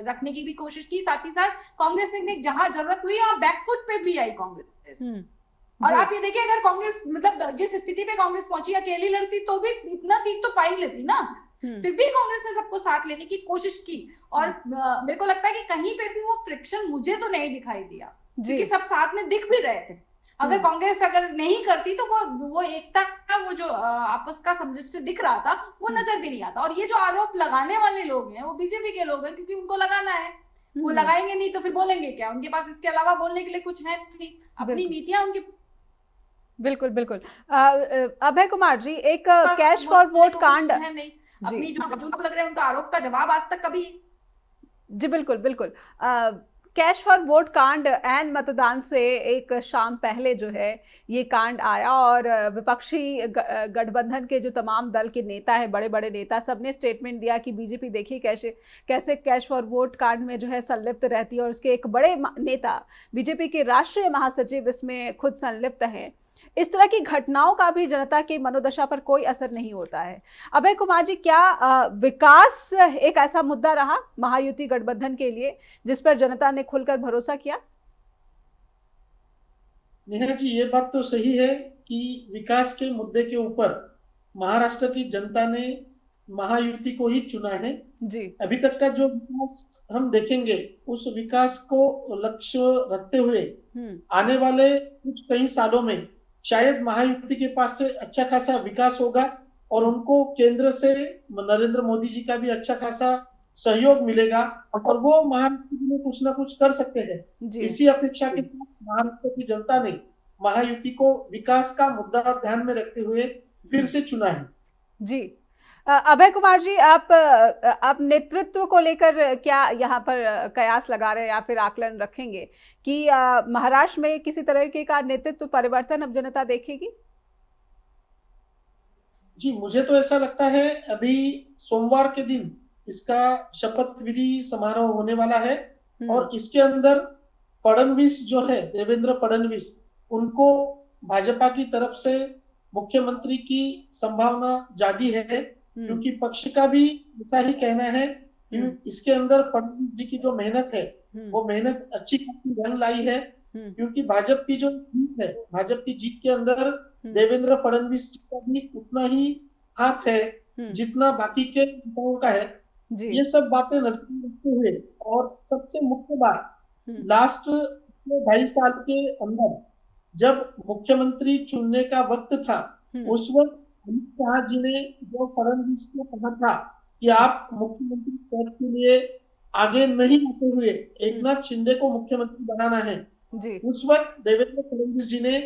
रखने की भी कोशिश की। साथ ही साथ कांग्रेस ने जहां जरूरत हुई वहां बैकफुट पे भी आई कांग्रेस। और आप ये देखिए, अगर कांग्रेस मतलब जिस स्थिति पे कांग्रेस पहुंची, अकेली लड़ती तो भी इतना सीट तो पा ही लेती ना, फिर भी कांग्रेस ने सबको साथ लेने की कोशिश की। और मेरे को लगता है कि कहीं पे भी वो फ्रिक्शन मुझे तो नहीं दिखाई दिया, क्योंकि सब साथ में दिख भी रहे थे। अगर कांग्रेस अगर नहीं करती तो वो एकता का वो जो आपस का सामंजस्य दिख रहा था वो नजर भी नहीं आता। और ये जो आरोप लगाने वाले लोग हैं वो बीजेपी के लोग हैं, क्योंकि उनको लगाना है। वो लगाएंगे नहीं तो फिर बोलेंगे क्या? उनके पास इसके अलावा बोलने के लिए कुछ है नहीं, अपनी नीतियां उनकी। बिल्कुल बिल्कुल। अभय कुमार जी, एक कैश फॉर वोट कांड है नहीं, अपनी जो लग रहे हैं उनका आरोप का जवाब आज तक कभी। जी बिल्कुल बिल्कुल। कैश फॉर वोट कांड एन मतदान से एक शाम पहले जो है ये कांड आया, और विपक्षी गठबंधन के जो तमाम दल के नेता हैं, बड़े बड़े नेता, सबने स्टेटमेंट दिया कि बीजेपी देखिए कैसे कैश फॉर वोट कांड में जो है संलिप्त रहती है, और उसके एक बड़े नेता बीजेपी के राष्ट्रीय महासचिव इसमें खुद संलिप्त हैं। इस तरह की घटनाओं का भी जनता की मनोदशा पर कोई असर नहीं होता है। अभय कुमार जी, क्या विकास एक ऐसा मुद्दा रहा महायुति गठबंधन के लिए जिस पर जनता ने खुलकर भरोसा किया? नेहा जी, ये बात तो सही है कि विकास के मुद्दे के ऊपर महाराष्ट्र की जनता ने महायुति को ही चुना है, जी। अभी तक का जो विकास हम देखेंगे, उस विकास को लक्ष्य रखते हुए आने वाले कुछ कई सालों में शायद महायुति के पास से अच्छा खासा विकास होगा और उनको केंद्र से नरेंद्र मोदी जी का भी अच्छा खासा सहयोग मिलेगा और वो महायुति में कुछ ना कुछ कर सकते हैं। इसी अपेक्षा के साथ महाराष्ट्र की जनता ने महायुति को विकास का मुद्दा ध्यान में रखते हुए फिर से चुना है। जी। अभय कुमार जी, आप नेतृत्व को लेकर क्या यहाँ पर कयास लगा रहे हैं या फिर आकलन रखेंगे कि महाराष्ट्र में किसी तरह का नेतृत्व परिवर्तन अब जनता देखेगी? जी, मुझे तो ऐसा लगता है अभी सोमवार के दिन इसका शपथ विधि समारोह होने वाला है और इसके अंदर फडणवीस जो है, देवेंद्र फडणवीस, उनको भाजपा की तरफ से मुख्यमंत्री की संभावना ज्यादा है क्योंकि पक्ष का भी ऐसा ही कहना है कि इसके अंदर फडणवीस जी की जो मेहनत है वो मेहनत अच्छी खासी रंग लाई है क्योंकि भाजपा की जो जीत है, भाजपा की जीत के अंदर देवेंद्र फडणवीस जी का भी उतना ही हाथ है जितना बाकी के नेताओं का है। ये सब बातें नजर में रखते हुए और सबसे मुख्य बात, लास्ट 2.5 साल के अंदर जब मुख्यमंत्री चुनने का वक्त था, उस वक्त अमित शाह जी ने जो फडणवीस को कहा था कि आप मुख्यमंत्री पद के लिए आगे नहीं आते हुए एकनाथ शिंदे को मुख्यमंत्री बनाना है, उस वक्त देवेंद्र फडणवीस जी ने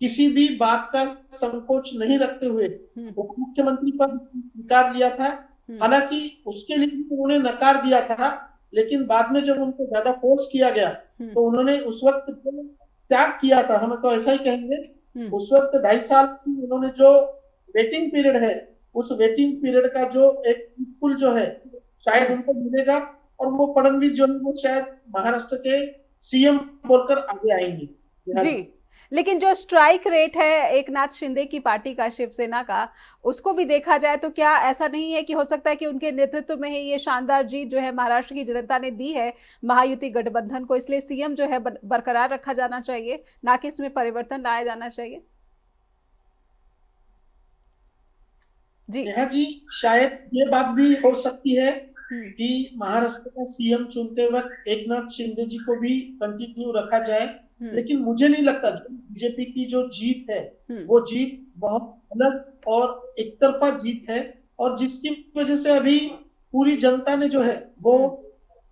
किसी भी बात का संकोच नहीं रखते हुए उप मुख्यमंत्री पद स्वीकार लिया था। हालांकि उसके लिए उन्होंने नकार दिया था, लेकिन बाद में जब उनको ज्यादा फोर्स किया गया तो उन्होंने उस वक्त त्याग किया था, हम तो ऐसा ही कहेंगे। उस वक्त 2.5 साल की उन्होंने जो वेटिंग पीरियड है, उस वेटिंग पीरियड का जो एक फुल जो है शायद उनको मिलेगा और वो फडणवीस जो है वो शायद महाराष्ट्र के सीएम बोलकर आगे आएंगे। जी, लेकिन जो स्ट्राइक रेट है एकनाथ शिंदे की पार्टी का, शिवसेना का, उसको भी देखा जाए तो क्या ऐसा नहीं है कि हो सकता है कि उनके नेतृत्व में ही ये शानदार जीत जो है महाराष्ट्र की जनता ने दी है महायुति गठबंधन को, इसलिए सीएम जो है बरकरार रखा जाना चाहिए, ना कि इसमें परिवर्तन लाया जाना चाहिए? जी, शायद ये बात भी हो सकती है कि महाराष्ट्र का सीएम चुनते वक्त एकनाथ शिंदे जी को भी कंटिन्यू रखा जाए, लेकिन मुझे नहीं लगता बीजेपी की जो जीत है वो जीत बहुत अलग और एक तरफा जीत है और जिसकी वजह से अभी पूरी जनता ने जो है वो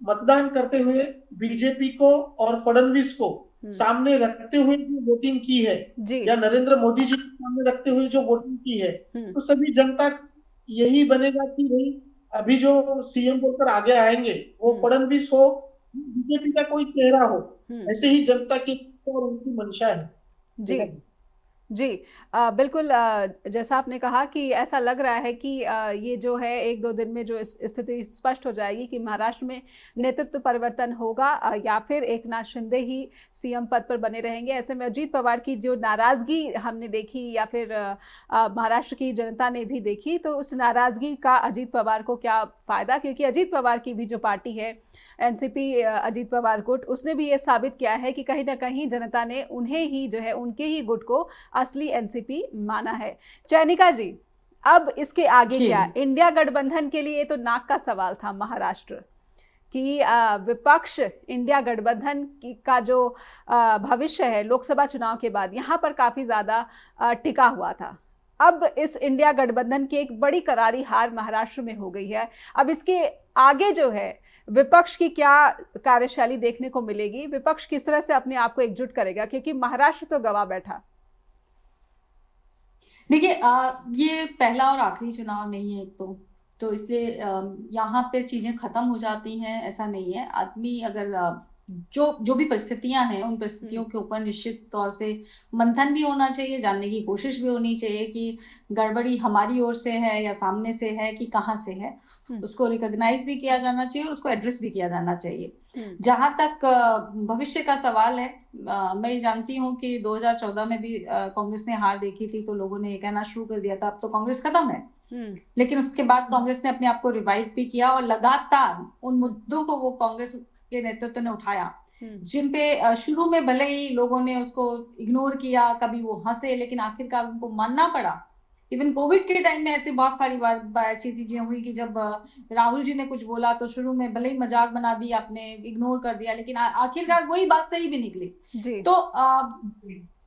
मतदान करते हुए बीजेपी को और फडणवीस को सामने रखते हुए जो वोटिंग की है या नरेंद्र मोदी जी को सामने रखते हुए जो वोटिंग की है, तो सभी जनता यही बनेगा कि भाई अभी जो सीएम बोलकर आगे आएंगे वो फडणवीस हो, बीजेपी का कोई चेहरा हो, ऐसे ही जनता की और उनकी मंशा है। जी, बिल्कुल। जैसा आपने कहा कि ऐसा लग रहा है कि ये जो है 1-2 दिन में जो स्थिति स्पष्ट हो जाएगी कि महाराष्ट्र में नेतृत्व परिवर्तन होगा या फिर एकनाथ शिंदे ही सीएम पद पर बने रहेंगे। ऐसे में अजीत पवार की जो नाराजगी हमने देखी या फिर महाराष्ट्र की जनता ने भी देखी, तो उस नाराजगी का अजीत पवार को क्या फायदा, क्योंकि अजीत पवार की भी जो पार्टी है एनसीपी अजीत पवार गुट, उसने भी ये साबित किया है कि कहीं ना कहीं जनता ने उन्हें ही जो है उनके ही गुट को असली एनसीपी माना है। चयनिका जी, अब इसके आगे क्या? इंडिया गठबंधन के लिए तो नाक का सवाल था महाराष्ट्र कि विपक्ष इंडिया गठबंधन का जो भविष्य है लोकसभा चुनाव के बाद यहाँ पर काफी ज्यादा टिका हुआ था। अब इस इंडिया गठबंधन की एक बड़ी करारी हार महाराष्ट्र में हो गई है। अब इसके आगे जो है विपक्ष की क्या कार्यशैली देखने को मिलेगी? विपक्ष किस तरह से अपने आप को एकजुट करेगा, क्योंकि महाराष्ट्र तो गवा बैठा। देखिए, ये पहला और आखिरी चुनाव नहीं है तो इसलिए यहाँ पे चीजें खत्म हो जाती हैं ऐसा नहीं है। आदमी अगर जो भी परिस्थितियां हैं उन परिस्थितियों के ऊपर निश्चित तौर से मंथन भी होना चाहिए, जानने की कोशिश भी होनी चाहिए कि गड़बड़ी हमारी ओर से है या सामने से है कि कहाँ से है, उसको रिकॉग्नाइज भी किया जाना चाहिए और उसको एड्रेस भी किया जाना चाहिए। जहां तक भविष्य का सवाल है, मैं जानती हूँ कि 2014 में भी कांग्रेस ने हार देखी थी तो लोगों ने ये कहना शुरू कर दिया था अब तो कांग्रेस खत्म है, लेकिन उसके बाद कांग्रेस ने अपने आप को रिवाइव भी किया और लगातार उन मुद्दों को वो कांग्रेस के नेतृत्व ने उठाया जिन पे शुरू में भले ही लोगों ने उसको इग्नोर किया, कभी वो हंसे, लेकिन आखिरकार उनको मानना पड़ा इवन कोविड के टाइम में ऐसे बहुत सारी बार ऐसी चीजें हुई कि जब राहुल जी ने कुछ बोला तो शुरू में भले ही मजाक बना दिया, आपने इग्नोर कर दिया, लेकिन आखिरकार वही बात सही भी निकली। तो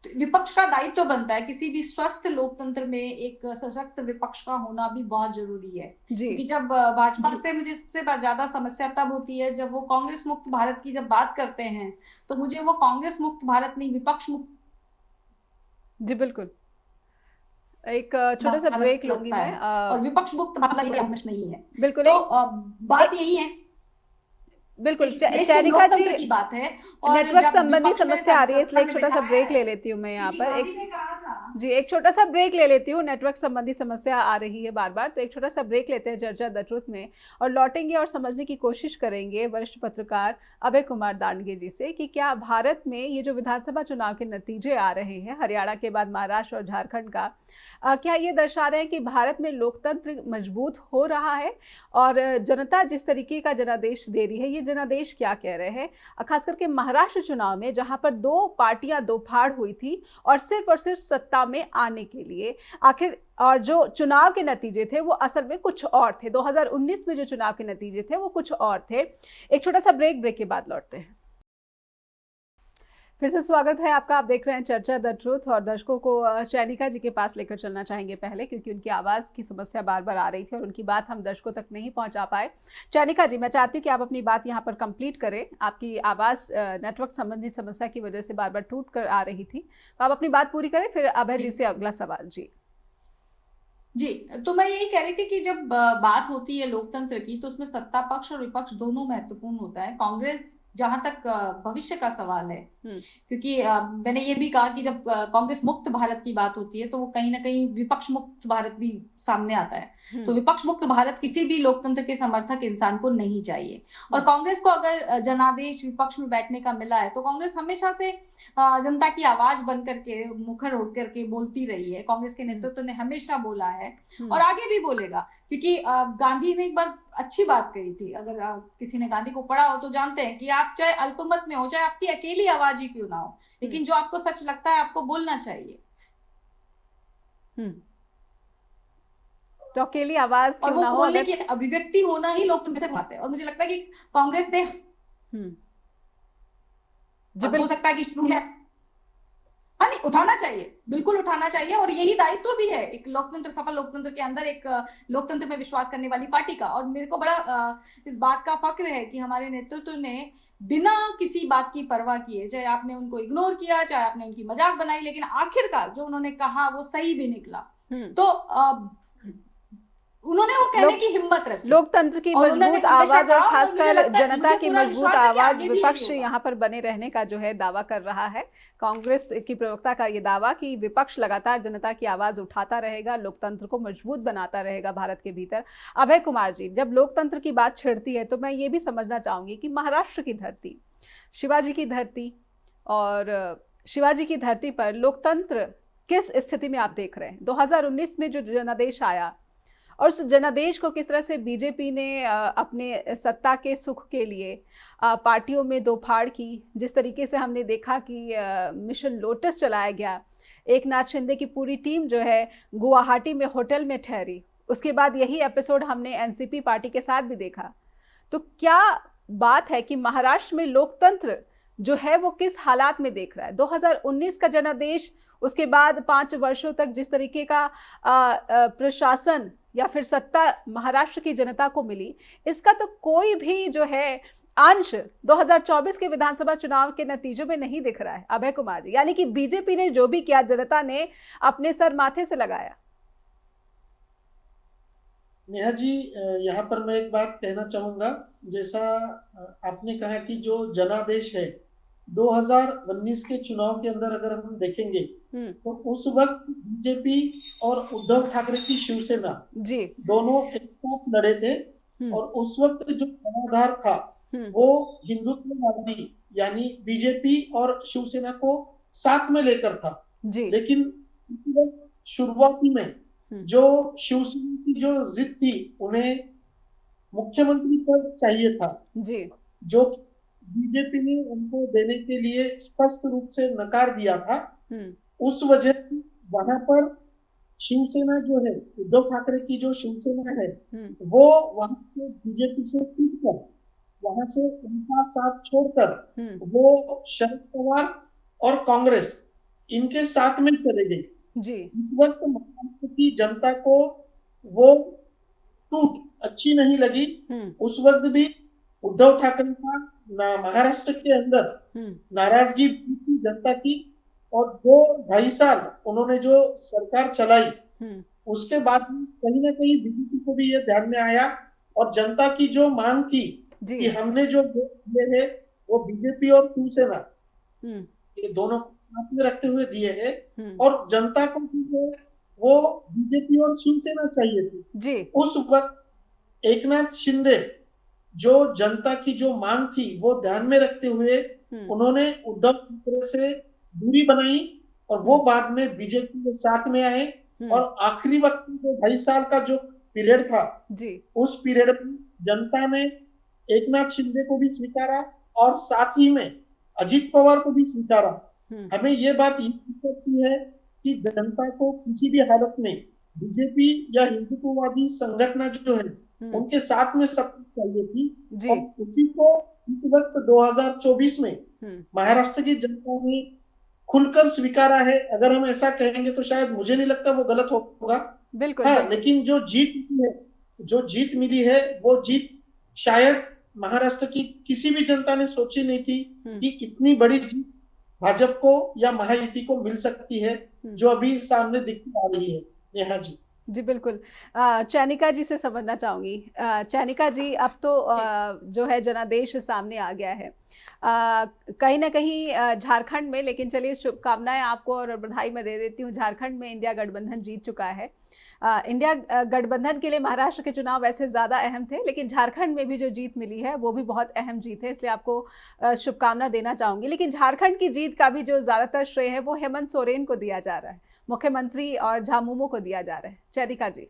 विपक्ष का दायित्व बनता है, किसी भी स्वस्थ लोकतंत्र में एक सशक्त विपक्ष का होना भी बहुत जरूरी है। क्योंकि जब भाजपा से मुझे इससे ज्यादा समस्या तब होती है जब वो कांग्रेस मुक्त भारत की जब बात करते हैं, तो मुझे वो कांग्रेस मुक्त भारत नहीं, विपक्ष मुक्त। जी बिल्कुल, एक छोटा सा ब्रेक लूंगी मैं। और विपक्ष मुक्त भारत नहीं है, बिल्कुल। तो बात यही है। बिल्कुल चैनिका जी, की बात है और नेटवर्क संबंधी समस्या आ रही है, इसलिए एक छोटा सा ब्रेक ले लेती हूँ मैं यहाँ पर। एक छोटा सा ब्रेक ले लेती हूँ, नेटवर्क संबंधी समस्या आ रही है बार बार, तो एक छोटा सा ब्रेक लेते हैं चर्चा द ट्रुथ में, और लौटेंगे और समझने की कोशिश करेंगे वरिष्ठ पत्रकार अभय कुमार दांडगे जी से कि क्या भारत में ये जो विधानसभा चुनाव के नतीजे आ रहे हैं, हरियाणा के बाद महाराष्ट्र और झारखंड का, क्या ये दर्शा रहे हैं कि भारत में लोकतंत्र मजबूत हो रहा है, और जनता जिस तरीके का जनादेश दे रही है, ये जनादेश क्या कह रहे हैं, खास करके महाराष्ट्र चुनाव में जहां पर दो पार्टियां दो फाड़ हुई थी और सिर्फ सत्ता में आने के लिए आखिर, और जो चुनाव के नतीजे थे वो असल में कुछ और थे। 2019 में जो चुनाव के नतीजे थे वो कुछ और थे। एक छोटा सा ब्रेक के बाद लौटते हैं। फिर से स्वागत है आपका, आप देख रहे हैं चर्चा द ट्रुथ, और दर्शकों को चैनिका जी के पास लेकर चलना चाहेंगे पहले, क्योंकि उनकी आवाज़ की समस्या बार बार आ रही थी और उनकी बात हम दर्शकों तक नहीं पहुंचा पाए। चैनिका जी, मैं चाहती हूँ कि आप अपनी बात यहाँ पर कंप्लीट करें। आपकी आवाज़ नेटवर्क संबंधी समस्या की वजह से बार बार टूट कर आ रही थी, तो आप अपनी बात पूरी करें, फिर अभय जी से अगला सवाल। जी, तो मैं यही कह रही थी कि जब बात होती है लोकतंत्र की, तो उसमें सत्ता पक्ष और विपक्ष दोनों महत्वपूर्ण होता है। कांग्रेस जहां तक भविष्य का सवाल है, क्योंकि मैंने ये भी कहा कि जब कांग्रेस मुक्त भारत की बात होती है तो वो कहीं ना कहीं विपक्ष मुक्त भारत भी सामने आता है। तो विपक्ष मुक्त भारत किसी भी लोकतंत्र के समर्थक इंसान को नहीं चाहिए। और कांग्रेस को अगर जनादेश विपक्ष में बैठने का मिला है, तो कांग्रेस हमेशा से जनता की आवाज बन करके, मुखर होकर के बोलती रही है। कांग्रेस के नेतृत्व ने हमेशा बोला है और आगे भी बोलेगा, क्योंकि गांधी ने एक बार अच्छी बात कही थी, अगर किसी ने गांधी को पढ़ा हो तो जानते हैं कि आप चाहे अल्पमत में हो, चाहे आपकी अकेली आवाज ही क्यों ना हो, लेकिन जो आपको सच लगता है आपको बोलना चाहिए। तो अकेली आवाज क्यों ना हो, बोलने की अभिव्यक्ति होना ही लोकतंत्र से बात है। और मुझे लगता है कि कांग्रेस ने हो सकता है कि शुरू में हाँ नहीं, उठाना चाहिए, बिल्कुल उठाना चाहिए, और यही दायित्व भी है एक लोकतंत्र, सफल लोकतंत्र के अंदर एक लोकतंत्र में विश्वास करने वाली पार्टी का। और मेरे को बड़ा इस बात का फक्र है कि हमारे नेतृत्व ने बिना किसी बात की परवाह किए, चाहे आपने उनको इग्नोर किया, चाहे आपने उनकी मजाक बनाई, लेकिन आखिरकार जो उन्होंने कहा वो सही भी निकला। तो उन्होंने वो कहने की हिम्मत रखी, लोकतंत्र की मजबूत आवाज और खासकर जनता की मजबूत आवाज विपक्ष यहाँ पर बने रहने का जो है दावा कर रहा है। कांग्रेस की प्रवक्ता का ये दावा कि विपक्ष लगातार जनता की आवाज उठाता रहेगा, लोकतंत्र को मजबूत बनाता रहेगा भारत के भीतर। अभय कुमार जी, जब लोकतंत्र की बात छिड़ती है तो मैं ये भी समझना चाहूंगी कि महाराष्ट्र की धरती, शिवाजी की धरती, और शिवाजी की धरती पर लोकतंत्र किस स्थिति में आप देख रहे हैं? 2019 में जो जनादेश आया और उस जनादेश को किस तरह से बीजेपी ने अपने सत्ता के सुख के लिए पार्टियों में दो फाड़ की, जिस तरीके से हमने देखा कि मिशन लोटस चलाया गया, एक नाथ शिंदे की पूरी टीम जो है गुवाहाटी में होटल में ठहरी, उसके बाद यही एपिसोड हमने एनसीपी पार्टी के साथ भी देखा। तो क्या बात है कि महाराष्ट्र में लोकतंत्र जो है वो किस हालात में देख रहा है? 2019 का जनादेश, उसके बाद 5 वर्षों तक जिस तरीके का प्रशासन या फिर सत्ता महाराष्ट्र की जनता को मिली, इसका तो कोई भी जो है अंश 2024 के विधानसभा चुनाव के नतीजों में नहीं दिख रहा है। अभय कुमार जी, यानी कि बीजेपी ने जो भी किया जनता ने अपने सर माथे से लगाया। नेहा जी, यहाँ पर मैं एक बात कहना चाहूंगा, जैसा आपने कहा कि जो जनादेश है 2019 के चुनाव के अंदर अगर हम देखेंगे तो उस वक्त बीजेपी और उद्धव ठाकरे की शिवसेना जी दोनों एक साथ लड़े थे, और उस वक्त जो जनाधार था वो हिंदुत्ववादी यानी बीजेपी और शिवसेना को साथ में लेकर था जी। लेकिन शुरुआती में जो शिवसेना की जो जिद थी, उन्हें मुख्यमंत्री पद चाहिए था जी, जो बीजेपी ने उनको देने के लिए स्पष्ट रूप से नकार दिया था। उस वजह से वहां पर शिवसेना जो है, उद्धव ठाकरे की जो शिवसेना है, वो वहां से बीजेपी से टूटकर, वहां से उनका साथ छोड़कर वो शरद पवार और कांग्रेस इनके साथ में चले गई जी। इस वक्त महाराष्ट्र की जनता को वो टूट अच्छी नहीं लगी। उस वक्त भी उद्धव ठाकरे का महाराष्ट्र के अंदर नाराजगी थी जनता की, और 2-2.5 साल उन्होंने जो सरकार चलाई, उसके बाद कहीं ना कहीं बीजेपी को भी ये ध्यान में आया, और जनता की जो मांग थी कि हमने जो वोट दिए है वो बीजेपी और शिवसेना ये दोनों को साथ में रखते हुए दिए हैं, और जनता को वो बीजेपी और शिवसेना चाहिए थी जी। उस वक्त एकनाथ शिंदे जो जनता की जो मांग थी वो ध्यान में रखते हुए उन्होंने उद्धव ठाकरे से दूरी बनाई, और वो बाद में बीजेपी के साथ में आए, और आखिरी वक्त जो 2.5 साल का जो पीरियड था जी, उस पीरियड में जनता ने एकनाथ शिंदे को भी स्वीकारा और साथ ही में अजित पवार को भी स्वीकारा। हमें ये बात करती है कि जनता को किसी भी हालत में बीजेपी या हिंदुत्ववादी संगठन जो है उनके साथ में सब चाहिए थी, और उसी को इस वक्त 2024 में महाराष्ट्र की जनता ने खुलकर स्वीकारा है। अगर हम ऐसा कहेंगे तो शायद मुझे नहीं लगता वो गलत होगा। बिल्कुल, हाँ, लेकिन जो जीत मिली है वो जीत शायद महाराष्ट्र की किसी भी जनता ने सोची नहीं थी कि इतनी बड़ी जीत भाजपा को या महायुति को मिल सकती है, जो अभी सामने दिखती आ रही है। नेहा जी जी बिल्कुल। चैनिका जी से समझना चाहूंगी। चैनिका जी, अब तो जो है जनादेश सामने आ गया है कहीं ना कहीं झारखंड में, लेकिन चलिए शुभकामनाएं आपको और बधाई मैं दे देती हूँ। झारखंड में इंडिया गठबंधन जीत चुका है। इंडिया गठबंधन के लिए महाराष्ट्र के चुनाव वैसे ज़्यादा अहम थे, लेकिन झारखंड में भी जो जीत मिली है वो भी बहुत अहम जीत है, इसलिए आपको शुभकामना देना चाहूँगी। लेकिन झारखंड की जीत का भी जो ज़्यादातर श्रेय है वो हेमंत सोरेन को दिया जा रहा है, मुख्यमंत्री और झामुमो को दिया जा रहा है। चैरिका जी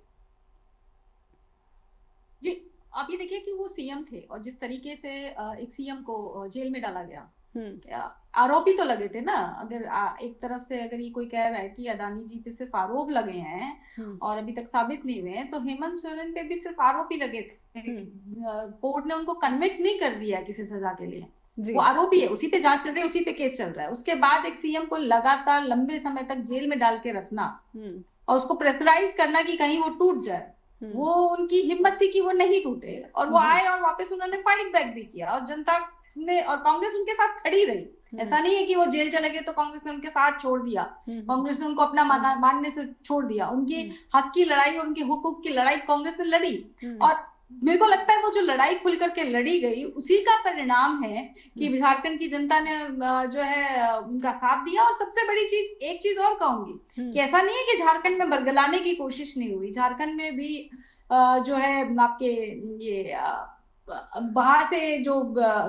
जी, आप ये देखिए कि वो सीएम थे, और जिस तरीके से एक सीएम को जेल में डाला गया, आरोपी तो लगे थे ना। अगर एक तरफ से अगर ये कोई कह रहा है कि अडानी जी पे सिर्फ आरोप लगे हैं और अभी तक साबित नहीं हुए हैं, तो हेमंत सोरेन पे भी सिर्फ आरोप ही लगे थे। कोर्ट ने उनको कन्विक्ट नहीं कर दिया किसी सजा के लिए, वो आरोपी है, उसी पे जांच चल रही है, उसी पे केस चल रहा है। उसके बाद एक सीएम को लगातार लंबे समय तक जेल में डाल के रखना और उसको प्रेशराइज करना कि कहीं वो टूट जाए, वो उनकी हिम्मत थी कि वो नहीं टूटे, और वो आए और वापस उन्होंने फाइट बैक भी किया, और जनता ने और कांग्रेस उनके साथ खड़ी रही। ऐसा नहीं है कि वो जेल चले गए तो कांग्रेस ने उनके साथ छोड़ दिया, कांग्रेस ने उनको अपना मानने से छोड़ दिया। उनकी हक की लड़ाई और उनके हुकूक की लड़ाई कांग्रेस ने लड़ी, और मेरे को लगता है वो जो लड़ाई खुल करके लड़ी गई उसी का परिणाम है कि झारखंड की जनता ने जो है उनका साथ दिया। और सबसे बड़ी चीज, एक चीज और कहूंगी कि ऐसा नहीं है कि झारखंड में बरगलाने की कोशिश नहीं हुई। झारखंड में भी जो है आपके ये बाहर से जो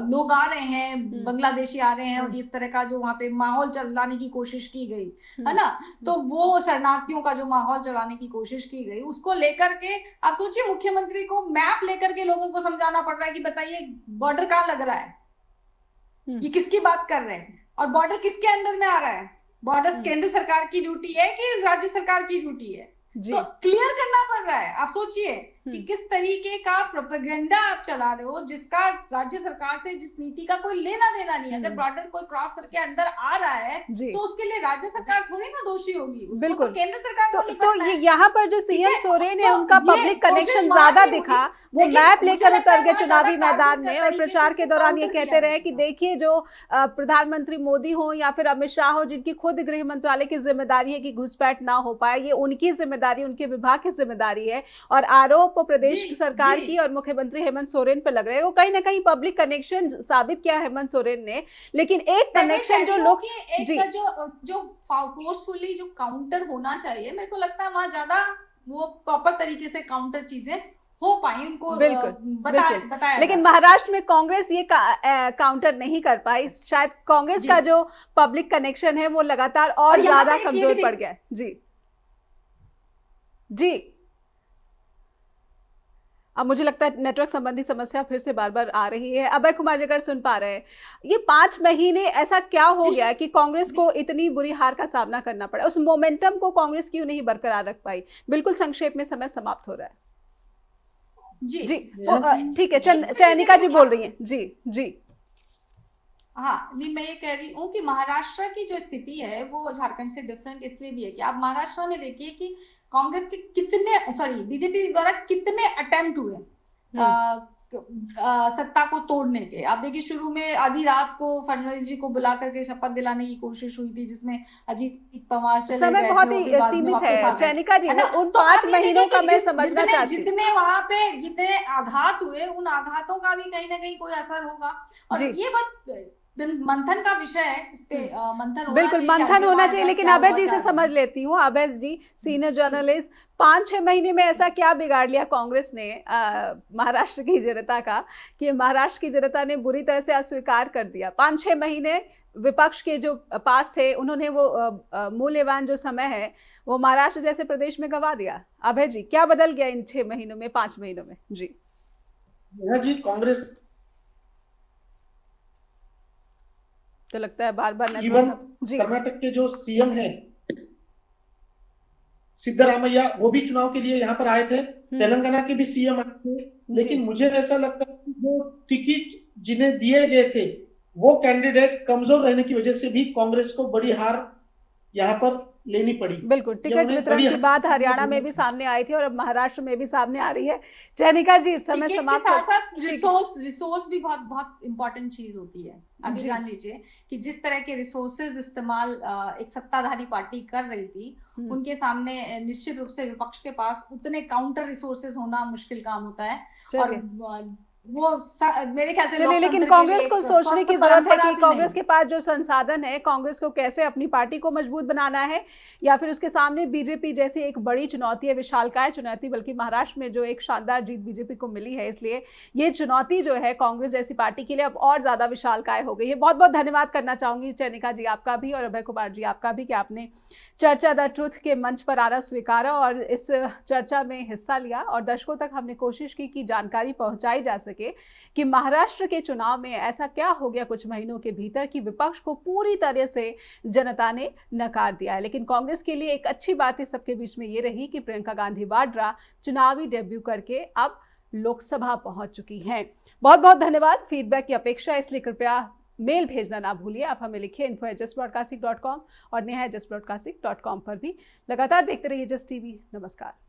लोग आ रहे हैं, बांग्लादेशी आ रहे हैं, और इस तरह का जो वहां पे माहौल चलाने की कोशिश की गई है ना, तो वो शरणार्थियों का जो माहौल चलाने की कोशिश की गई, उसको लेकर के आप सोचिए मुख्यमंत्री को मैप लेकर के लोगों को समझाना पड़ रहा है कि बताइए बॉर्डर कहाँ लग रहा है, ये किसकी बात कर रहे हैं, और बॉर्डर किसके अंडर में आ रहा है। बॉर्डर केंद्र सरकार की ड्यूटी है कि राज्य सरकार की ड्यूटी है, तो क्लियर करना पड़ रहा है। आप सोचिए कि किस तरीके का प्रोपेगेंडा आप चला रहे हो, जिसका राज्य सरकार से, जिस नीति का कोई लेना देना नहीं है। अगर बॉर्डर कोई क्रॉस करके अंदर आ रहा है तो उसके लिए राज्य सरकार थोड़ी ना दोषी होगी, बिल्कुल तो केंद्र सरकार तो यहाँ पर जो सीएम सोरेन है उनका पब्लिक कनेक्शन ज्यादा दिखा, वो मैप लेकर उतर गए चुनावी मैदान में, और प्रचार के दौरान ये कहते रहे कि देखिए जो प्रधानमंत्री मोदी हो या फिर अमित शाह हो, जिनकी खुद गृह मंत्रालय की जिम्मेदारी है कि घुसपैठ ना हो पाए, ये उनकी जिम्मेदारी, उनके विभाग की जिम्मेदारी है, और आरोप प्रदेश की सरकार की और मुख्यमंत्री हेमंत सोरेन पर लग रहे हैं। वो कहीं ना कहीं पब्लिक कनेक्शन साबित किया हेमंत सोरेन ने, लेकिन एक कनेक्शन जो लोग जो फोर्सफुली जो काउंटर होना चाहिए, मेरे को लगता है वहां ज्यादा वो प्रॉपर तरीके से काउंटर चीजें हो पाई, उनको बताया। लेकिन महाराष्ट्र में कांग्रेस ये काउंटर नहीं कर पाई। शायद कांग्रेस का जो पब्लिक कनेक्शन है वो लगातार और ज्यादा कमजोर पड़ गया। जी अब मुझे लगता है नेटवर्क संबंधी समस्या फिर से बार बार आ रही है। अभय कुमार जी अगर सुन पा रहे हैं, ये 5 महीने ऐसा क्या हो गया कि कांग्रेस को इतनी बुरी हार का सामना करना पड़ा? उस मोमेंटम को कांग्रेस क्यों नहीं बरकरार रख पाई? बिल्कुल संक्षेप में, समय समाप्त हो रहा है। जी जी ठीक है, चयनिका जी बोल रही हैं। जी जी हाँ, नहीं मैं ये कह रही हूँ कि महाराष्ट्र की जो स्थिति है वो झारखंड से डिफरेंट इसलिए भी है कि आप महाराष्ट्र में देखिए कि कांग्रेस के बीजेपी द्वारा कितने अटेम्प्ट हुए सत्ता को तोड़ने के। आप देखिए शुरू में आधी रात को फडणवीस जी को बुला करके शपथ दिलाने की कोशिश हुई थी, जिसमें अजीत पवार चले समय गए बहुत थे, ही सीमित है चयनिका जी, उन 5 महीनों का मैं समझना चाहती हूँ। जितने वहां पे जितने आघात हुए, उन आघातों का भी कहीं ना कहीं कोई असर होगा। और ये बात मंथन का विषय है, इस पे मंथन बिल्कुल मंथन होना चाहिए। लेकिन अभय जी से समझ लेती हूँ। अभय जी सीनियर जर्नलिस्ट, 5-6 महीने में ऐसा क्या बिगाड़ लिया कांग्रेस ने महाराष्ट्र की जनता का कि महाराष्ट्र की जनता ने बुरी तरह से अस्वीकार कर दिया? 5-6 महीने विपक्ष के जो पास थे, उन्होंने वो मूल्यवान जो समय है वो महाराष्ट्र जैसे प्रदेश में गंवा दिया। अभय जी, क्या बदल गया इन 6 महीनों में, 5 महीनों में? जी कांग्रेस तो लगता है बार बार कर्नाटक के जो सीएम है सिद्धरामैया, वो भी चुनाव के लिए यहाँ पर आए थे। तेलंगाना के भी सीएम आए थे। लेकिन मुझे ऐसा लगता है कि जो टिकट जिन्हें दिए गए थे वो कैंडिडेट कमजोर रहने की वजह से भी कांग्रेस को बड़ी हार यहाँ पर लेनी पड़ी। बिल्कुल, टिकट वितरण की बात हरियाणा में भी सामने आई थी और अब महाराष्ट्र में भी सामने आ रही है। चयनिका जी, समय समाप्त। रिसोर्स भी बहुत बहुत इंपॉर्टेंट चीज होती है। अभी जान लीजिए कि जिस तरह के रिसोर्सेज इस्तेमाल एक सत्ताधारी पार्टी कर रही थी, उनके सामने निश्चित रूप से विपक्ष के पास उतने काउंटर रिसोर्सेज होना मुश्किल काम होता है। और वो मेरे ख्याल से चलिए, लेकिन कांग्रेस को सोचने की जरूरत है कि कांग्रेस के पास जो संसाधन है, कांग्रेस को कैसे अपनी पार्टी को मजबूत बनाना है, या फिर उसके सामने बीजेपी जैसी एक बड़ी चुनौती है, विशालकाय चुनौती। बल्कि महाराष्ट्र में जो एक शानदार जीत बीजेपी को मिली है, इसलिए ये चुनौती जो है कांग्रेस जैसी पार्टी के लिए अब और ज्यादा विशालकाय हो गई है। बहुत बहुत धन्यवाद करना चाहूंगी चयनिका जी आपका भी, और अभय कुमार जी आपका भी, कि आपने चर्चा द ट्रुथ के मंच पर आना स्वीकारा और इस चर्चा में हिस्सा लिया और दर्शकों तक हमने कोशिश की कि जानकारी पहुंचाई जा सके कि महाराष्ट्र के चुनाव में ऐसा क्या हो गया कुछ महीनों के भीतर कि विपक्ष को पूरी तरह से जनता ने नकार दिया है। लेकिन कांग्रेस के लिए एक अच्छी बात इस सबके बीच में ये रही कि प्रियंका गांधी वाड्रा चुनावी डेब्यू करके अब लोकसभा पहुंच चुकी हैं। बहुत बहुत धन्यवाद। फीडबैक की अपेक्षा, इसलिए कृपया मेल भेजना ना भूलिए। आप हमें लिखिए info@justbroadcasting.com और neha@justbroadcasting.com पर भी। लगातार देखते रहिए जस्ट टीवी। नमस्कार।